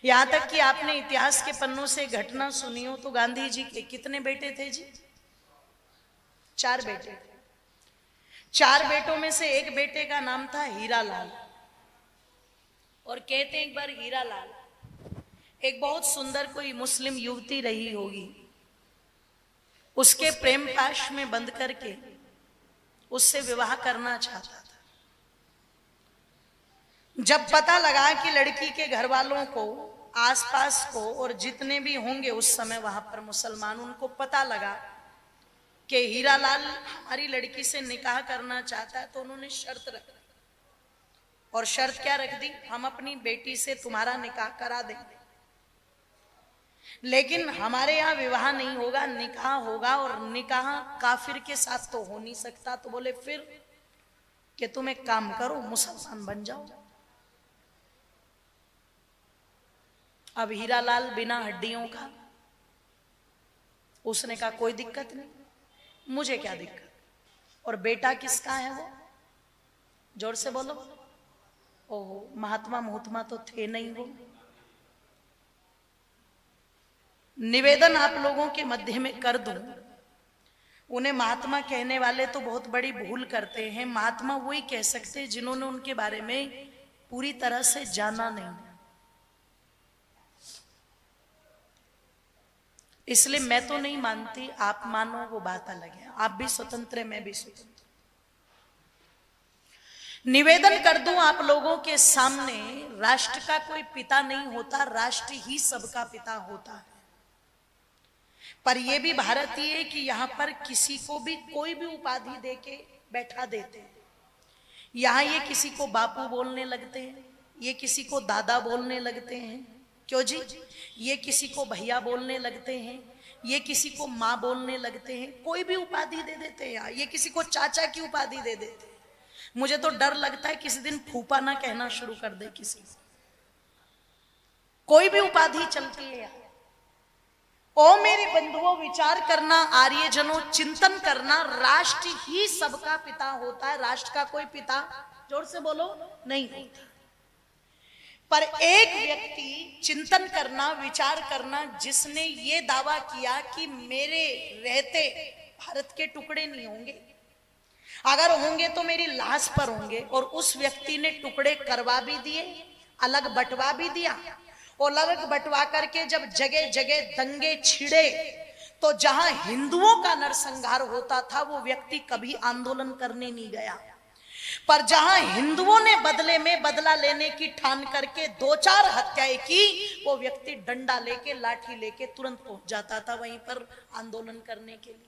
यहां तक कि आपने इतिहास के पन्नों से घटना सुनी हो तो गांधी जी के कितने बेटे थे जी? 4 बेटे थे। 4 बेटों में से एक बेटे का नाम था हीरालाल। और कहते हैं एक बार हीरालाल एक बहुत सुंदर कोई मुस्लिम युवती रही होगी, उसके प्रेम पाश में बंद करके उससे विवाह करना चाहता था। जब पता लगा कि लड़की के घर वालों को, आसपास को और जितने भी होंगे उस समय वहां पर मुसलमान, उनको पता लगा कि हीरालाल हमारी लड़की से निकाह करना चाहता है, तो उन्होंने शर्त रख दी। और शर्त क्या रख दी? हम अपनी बेटी से तुम्हारा निकाह करा देंगे, लेकिन हमारे यहाँ विवाह नहीं होगा, निकाह होगा। और निकाह काफिर के साथ तो हो नहीं सकता। तो बोले फिर कि तुम एक काम करो, मुसलमान बन जाओ। अब हीरालाल बिना हड्डियों का, उसने कहा कोई दिक्कत नहीं, मुझे क्या दिक्कत। और बेटा किसका है वो? जोर से बोलो। ओहो, महात्मा मुहत्मा तो थे नहीं वो। निवेदन आप लोगों के मध्य में कर दूं, उन्हें महात्मा कहने वाले तो बहुत बड़ी भूल करते हैं। महात्मा वही कह सकते हैं जिन्होंने उनके बारे में पूरी तरह से जाना नहीं। इसलिए मैं तो नहीं मानती, आप मानो वो बात अलग है। आप भी स्वतंत्र है, मैं भी स्वतंत्र। निवेदन कर दूं आप लोगों के सामने, राष्ट्र का कोई पिता नहीं होता, राष्ट्र ही सबका पिता होता है। पर यह भी भारतीय है कि यहां पर किसी को भी कोई भी उपाधि देके बैठा देते हैं। यहां ये किसी को बापू बोलने लगते हैं, ये किसी को दादा बोलने लगते हैं। क्यों जी? ये किसी को भैया बोलने लगते हैं, ये किसी को माँ बोलने लगते हैं। कोई भी उपाधि दे देते हैं यार। ये किसी को चाचा की उपाधि दे देते हैं। मुझे तो डर लगता है किसी दिन फूफा ना कहना शुरू कर दे किसी को। कोई भी उपाधि चलती है यार। ओ मेरे बंधुओं, विचार करना, आर्यजनों, चिंतन करना, राष्ट्र ही सबका पिता होता है। राष्ट्र का कोई पिता, जोर से बोलो, नहीं होता। पर एक व्यक्ति चिंतन करना, विचार करना, जिसने ये दावा किया कि मेरे रहते भारत के टुकड़े नहीं होंगे, अगर होंगे तो मेरी लाश पर होंगे। और उस व्यक्ति ने टुकड़े करवा भी दिए, अलग बंटवा भी दिया। और अलग बंटवा करके जब जगह जगह दंगे छिड़े, तो जहां हिंदुओं का नरसंहार होता था वो व्यक्ति कभी आंदोलन करने नहीं गया। पर जहां हिंदुओं ने बदले में बदला लेने की ठान करके 2-4 हत्याएं की, वो व्यक्ति डंडा लेके, लाठी लेके तुरंत पहुंच जाता था वहीं पर आंदोलन करने के लिए।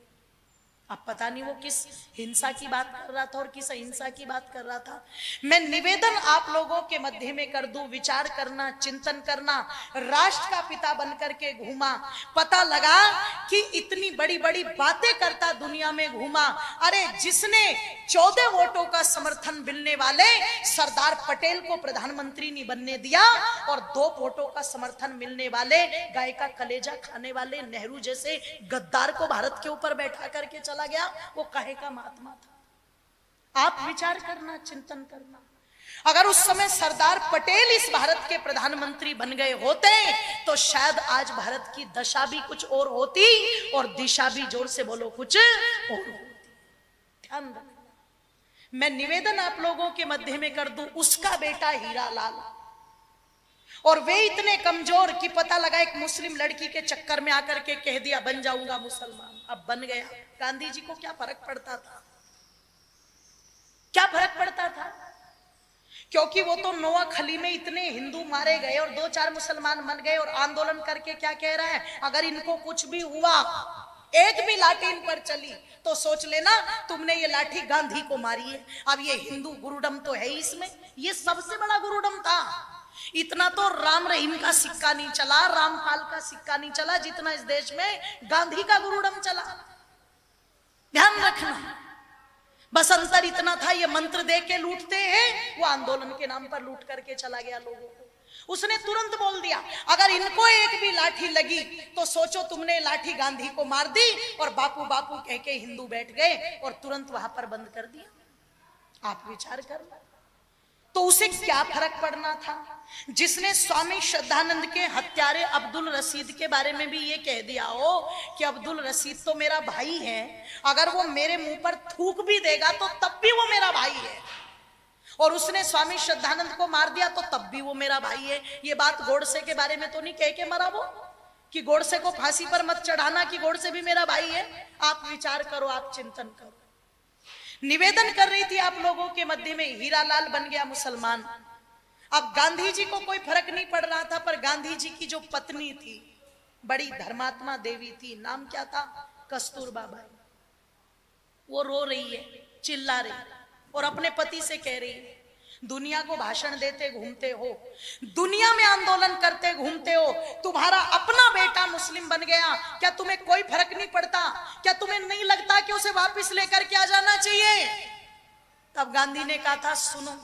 अब पता नहीं वो किस हिंसा की बात कर रहा था और किस अहिंसा की बात कर रहा था। मैं निवेदन आप लोगों के मध्य में कर दूं, विचार करना, चिंतन करना। राष्ट्र का पिता बनकर के घूमा, पता लगा कि इतनी बड़ी बड़ी बातें करता दुनिया में घूमा। अरे जिसने 14 वोटों का समर्थन मिलने वाले सरदार पटेल को प्रधानमंत्री नहीं बनने दिया, और 2 वोटों का समर्थन मिलने वाले गाय का कलेजा खाने वाले नेहरू जैसे गद्दार को भारत के ऊपर बैठा करके चला गया, वो काहे का महात्मा था? आप विचार करना, चिंतन करना। अगर उस समय सरदार पटेल इस भारत के प्रधानमंत्री बन गए होते तो शायद आज भारत की दशा भी कुछ और होती और दिशा भी, जोर से बोलो, कुछ और होती। ध्यान रखना। मैं निवेदन आप लोगों के मध्य में कर दूं, उसका बेटा हीरालाल, और वे इतने कमजोर कि पता लगा एक मुस्लिम लड़की के चक्कर में आकर के कह दिया बन जाऊंगा मुसलमान। अब बन गया। गांधी जी को क्या फर्क पड़ता था? क्या फर्क पड़ता था? क्योंकि वो तो नोआखली में इतने हिंदू मारे गए और 2-4 मुसलमान बन गए। और आंदोलन करके क्या कह रहा है? अगर इनको कुछ भी हुआ, एक भी लाठी इन पर चली, तो सोच लेना तुमने ये लाठी गांधी को मारी है। अब ये हिंदू गुरुडम तो है इसमें, ये सबसे बड़ा गुरुडम था। इतना तो राम रहीम का सिक्का नहीं चला, रामपाल का सिक्का नहीं चला, जितना इस देश में गांधी का गुरुडम चला। ध्यान रखना। बस अंतर इतना था, ये मंत्र दे के लूटते हैं, वो आंदोलन के नाम पर लूट करके चला गया लोगों को। उसने तुरंत बोल दिया अगर इनको एक भी लाठी लगी तो सोचो तुमने लाठी गांधी को मार दी। और बापू बापू कह के हिंदू बैठ गए और तुरंत वहां पर बंद कर दिया। आप विचार करना। तो उसे क्या फर्क पड़ना था? जिसने स्वामी श्रद्धानंद के हत्यारे अब्दुल रशीद के बारे में भी ये कह दिया हो कि अब्दुल रशीद तो मेरा भाई है, अगर वो मेरे मुंह पर थूक भी देगा तो तब भी वो मेरा भाई है, और उसने स्वामी श्रद्धानंद को मार दिया तो तब भी वो मेरा भाई है। ये बात गोडसे के बारे में तो नहीं कह के मरा वो कि गोडसे को फांसी पर मत चढ़ाना कि गोडसे भी मेरा भाई है। आप विचार करो, आप चिंतन करो। निवेदन कर रही थी आप लोगों के मध्य में, हीरालाल बन गया मुसलमान। अब गांधी जी को कोई फर्क नहीं पड़ रहा था, पर गांधी जी की जो पत्नी थी, बड़ी धर्मात्मा देवी थी, नाम क्या था? कस्तूरबा बाई। वो रो रही है, चिल्ला रही है और अपने पति से कह रही है, दुनिया को भाषण देते घूमते हो, दुनिया में आंदोलन करते घूमते हो, तुम्हारा अपना बेटा मुस्लिम बन गया, क्या तुम्हें कोई फर्क नहीं पड़ता? क्या तुम्हें नहीं लगता कि उसे वापस लेकर के आ जाना चाहिए? तब गांधी ने कहा था, सुनो,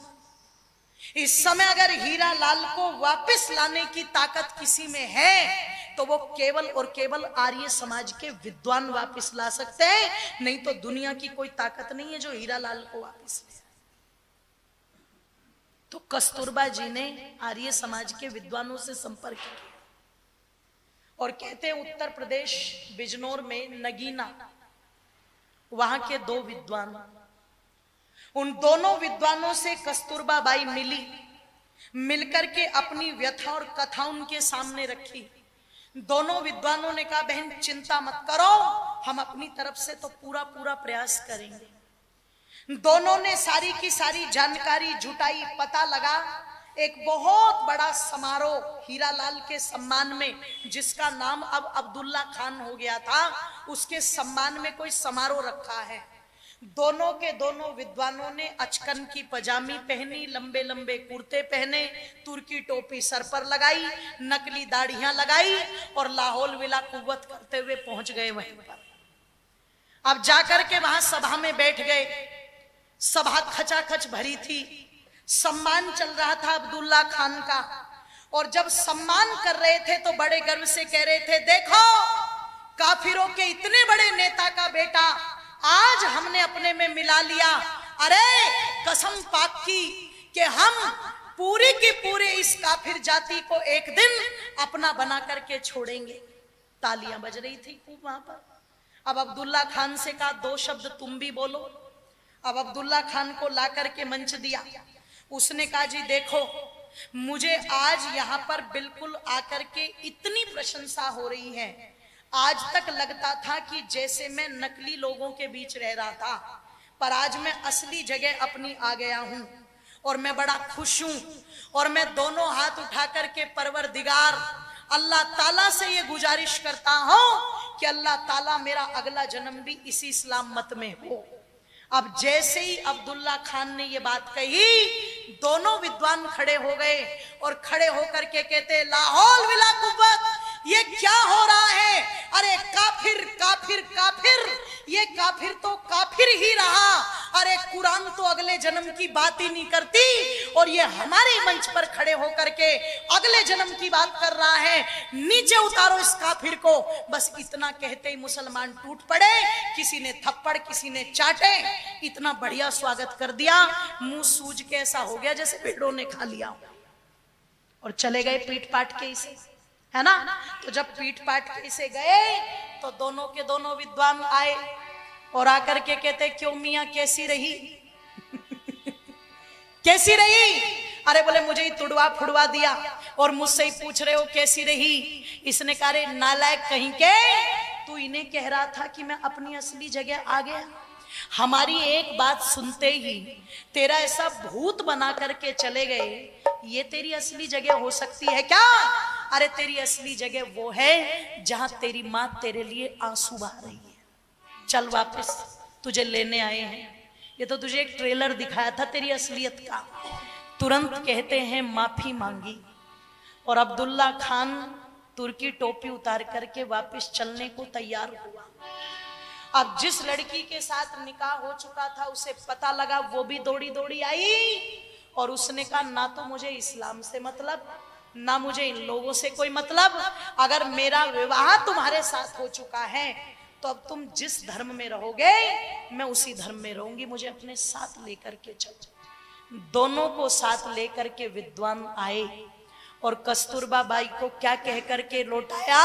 इस समय अगर हीरालाल को वापस लाने की ताकत किसी में है तो वो केवल और केवल आर्य समाज के विद्वान वापस ला सकते हैं, नहीं तो दुनिया की कोई ताकत नहीं है जो हीरालाल को वापस ले। तो कस्तूरबा जी ने आर्य समाज के विद्वानों से संपर्क किया और कहते हैं उत्तर प्रदेश बिजनौर में नगीना, वहां के 2 विद्वान, उन दोनों विद्वानों से कस्तूरबा बाई मिली, मिलकर के अपनी व्यथा और कथा उनके सामने रखी। दोनों विद्वानों ने कहा, बहन चिंता मत करो, हम अपनी तरफ से तो पूरा प्रयास करेंगे। दोनों ने सारी की सारी जानकारी जुटाई, पता लगा एक बहुत बड़ा समारोह हीरालाल के सम्मान में, जिसका नाम अब अब्दुल्ला खान हो गया था, उसके सम्मान में कोई समारोह रखा है। दोनों के दोनों विद्वानों ने अचकन की पजामी पहनी, लंबे लंबे कुर्ते पहने, तुर्की टोपी सर पर लगाई, नकली दाढ़ियां लगाई और लाहौल विला कुव्वत करते हुए पहुंच गए वहीं पर। अब जाकर के वहां सभा में बैठ गए। सभा खचाखच भरी थी, सम्मान चल रहा था अब्दुल्ला खान का, और जब सम्मान कर रहे थे तो बड़े गर्व से कह रहे थे, देखो काफिरों के इतने बड़े नेता का बेटा आज हमने अपने में मिला लिया। अरे कसम पाक की कि हम पूरी की पूरी इस काफिर जाति को एक दिन अपना बना करके छोड़ेंगे। तालियां बज रही थी खूब वहां पर। अब अब्दुल्ला खान से कहा, 2 शब्द तुम भी बोलो। अब अब्दुल्ला खान को ला करके मंच दिया। उसने कहा, जी देखो, मुझे आज यहाँ पर बिल्कुल आकर के इतनी प्रशंसा हो रही है, आज तक लगता था कि जैसे मैं नकली लोगों के बीच रह रहा था, पर आज मैं असली जगह अपनी आ गया हूं और मैं बड़ा खुश हूं। और मैं दोनों हाथ उठा करके परवरदिगार अल्लाह ताला से ये गुजारिश करता हूं कि अल्लाह ताला मेरा अगला जन्म भी इसी इस्लाम मत में हो। अब जैसे ही अब्दुल्ला खान ने ये बात कही, दोनों विद्वान खड़े हो गए और खड़े होकर के कहते, लाहौल विला कुव्वत, ये क्या हो रहा है? अरे काफिर काफिर काफिर, ये काफिर तो काफिर ही रहा। अरे कुरान तो अगले जन्म की बात ही नहीं करती और ये हमारे मंच पर खड़े होकर के अगले जन्म की बात कर रहा है। नीचे उतारो इस काफिर को। बस इतना कहते ही मुसलमान टूट पड़े, किसी ने थप्पड़, किसी ने चाटे। इतना बढ़िया स्वागत कर दिया, मुंह सूज के ऐसा हो गया जैसे भेड़ों ने खा लिया, और चले गए पीट पाट के इसे, है ना। तो जब पीट पाट के इसे गए तो दोनों के दोनों विद्वान आए और आकर के कहते, क्यों मियां कैसी रही? कैसी रही? अरे बोले, मुझे ही तुड़वा फुड़वा दिया और मुझसे ही पूछ रहे हो कैसी रही। इसने कहा, रे नालायक कहीं के, तू इन्हें कह रहा था कि मैं अपनी असली जगह आ गया। हमारी एक बात सुनते ही तेरा ऐसा भूत बना करके चले गए, ये तेरी असली जगह हो सकती है क्या? अरे तेरी असली जगह वो है जहां तेरी मां तेरे लिए आंसू बहा रही है। चल वापस, तुझे लेने आए हैं। ये तो तुझे एक ट्रेलर दिखाया था तेरी असलियत का। तुरंत कहते हैं माफी मांगी और अब्दुल्ला खान तुर्की टोपी उतार करके वापस चलने को तैयार हुआ। अब जिस लड़की के साथ निकाह हो चुका था उसे पता लगा, वो भी दौड़ी दौड़ी आई और उसने कहा, ना तो मुझे इस्लाम से मतलब, ना मुझे इन लोगों से कोई मतलब। अगर मेरा विवाह तुम्हारे साथ हो चुका है तो अब तुम जिस धर्म में रहोगे मैं उसी धर्म में रहूंगी, मुझे अपने साथ लेकर के चलो। दोनों को साथ लेकर के विद्वान आए और कस्तूरबा बाई को क्या कह करके लौटाया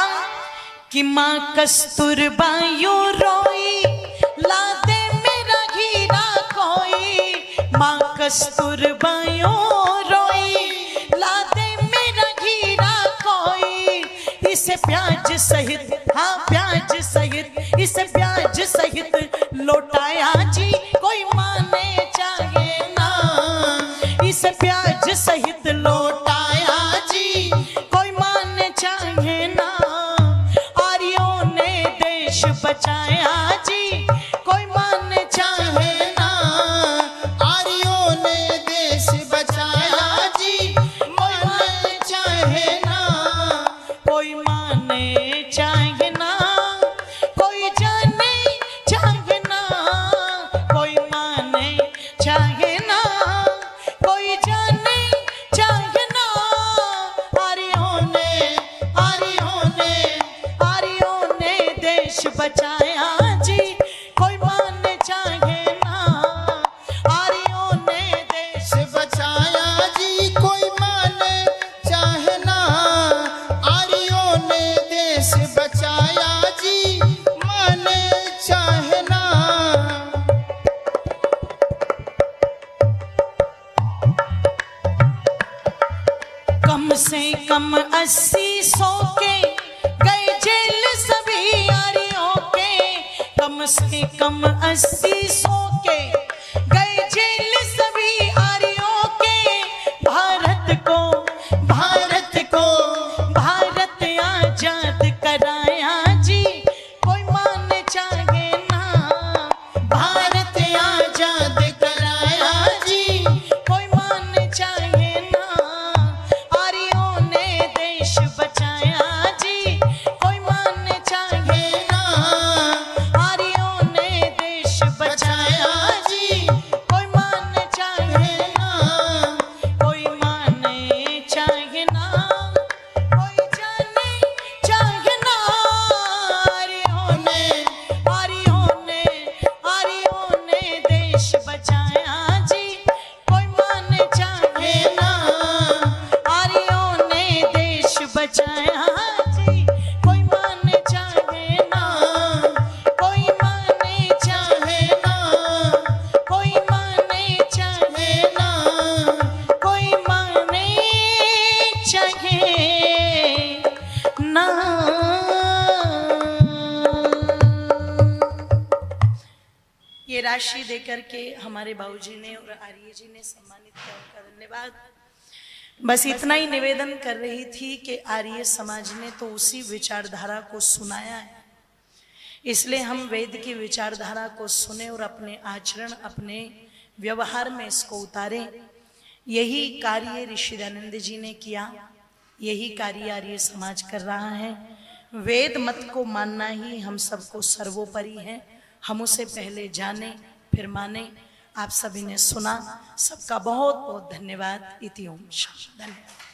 कि माँ कस्तूरबा यूं रोई, ला दे मेरा हीरा कोई। माँ कस्तूरबा यूं रोई, ला दे मेरा हीरा कोई। इसे प्याज सहित, हाँ प्याज सहित, इसे प्याज सहित लौटाया जी, कोई माने चाहे ना। इसे प्याज सहित लौटाया जी, कोई माने चाहे ना। आर्यों ने देश बचाया जी, कोई माने चाहे ना। आर्यों ने देश बचाया जी, माने चाहे ना। कोई माने चाहे ना, कोई जाने चाहे ना। कोई माने चाहे ना, कोई जाने चाहे ना। आर्यों ने देश बचाया जी, कोई माने चाहे ना। आर्यों ने देश बचाया जी, कोई माने चाहे ना। आर्यों ने देश बचाया जी, माने चाहे ना। कम से कम 80-100 के गए जेल सभी आर्यों के। कम से कम 80-100 के गए जेल सभी आर्यों के। भारत को भारत आजाद कराया जी, कोई माने चाहे ना। भारत आजाद कराया जी, कोई माने चाहे ना। आर्यों ने देश बचाया जी, कोई माने चाहे ना। आर्यों ने देश बचाया जी, कोई माने चाहे ना। कोई माने चाहे ना, कोई जाने चाहे ना। आर्यों ने देश बचाया जी, कोई माने चाहे ना। आर्यों ने देश बचाया जी, कोई माने चाहे ना। कोई माने चाहे ना, कोई माने चाहे ना। कोई माने चाहे ना। ये राशि देकर के हमारे बाबूजी ने और आर्य जी ने सम्मानित किया, उनका धन्यवाद। बस इतना ही निवेदन कर रही थी कि आर्य समाज ने तो उसी विचारधारा को सुनाया है, इसलिए हम वेद की विचारधारा को सुने और अपने आचरण, अपने व्यवहार में इसको उतारें। यही कार्य ऋषि दयानंद जी ने किया, यही कार्य आर्य समाज कर रहा है। वेद मत को मानना ही हम सबको सर्वोपरि है। हम उसे पहले जाने फिर माने। आप सभी ने सुना, सबका बहुत बहुत धन्यवाद। इति ओम शांति। धन्यवाद।